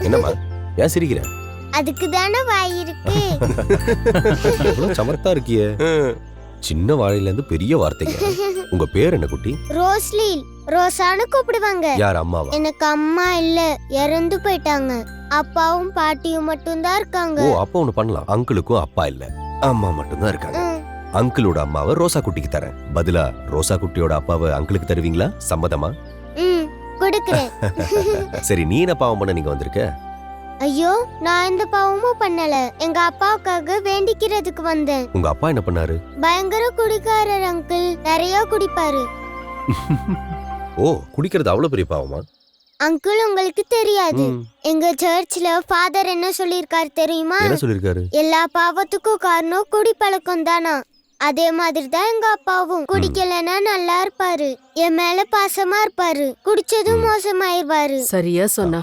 என்னம்மா ஏன் சிரிக்கிற? அதுக்கு தானே வாய் இருக்கு. இவ்வளவு சமத்தா இருக்கியே. சின்ன வாழையில இருந்து பெரிய வார்த்தைங்க. உங்க பேர் என்ன குட்டி? ரோஸ்லீல். ரோசான்னு கூப்பிடுவாங்க. யார் அம்மாவா? எனக்கு அம்மா இல்ல, இறந்து போயிட்டாங்க. அப்பாவும் பாட்டியும் மட்டும்தான் இருக்காங்க. ஓ, அப்ப ஒண்ணு பண்ணலாம். அங்கிளுக்கும் அப்பா இல்ல, அம்மா மட்டும்தான் இருக்காங்க. அங்கிளோட அம்மாவை ரோசா குட்டிக்கு தரேன். பதிலா ரோசா குட்டியோட அப்பாவை அங்கிளுக்கு தருவீங்களா? சம்மதமா? கொடுக்கிறேன். சரி, நீ என்ன பாவம் பண்ண நீங்க வந்திருக்க? ஐயோ, நான் எந்த பாவமும் பண்ணல. எங்க அப்பாவுக்காக வேண்டிக்கிறதுக்கு வந்தேன். உங்க அப்பா என்ன பண்ணாரு? பயங்கர குடிக்காரர் அங்கிள். நிறைய குடிப்பாரு. ஓ, குடிக்கிறது அவ்வளவு பெரிய பாவமா? அங்கிள், உங்களுக்கு தெரியாது, எங்க சர்ச்ல ஃபாதர் என்ன சொல்லிருக்காரு தெரியுமா? என்ன சொல்லிருக்காரு? எல்லா பாவத்துக்கும் காரணம் குடிப்பழக்கம் தானா. அதே மாதிரி தான் எங்க அப்பாவும். குடிக்கலன்னா நல்லா இருப்பாரு, என் மேல பாசமா இருப்பாரு, குடிச்சதும் மோசமாயிருவாரு. சரியா சொன்னா.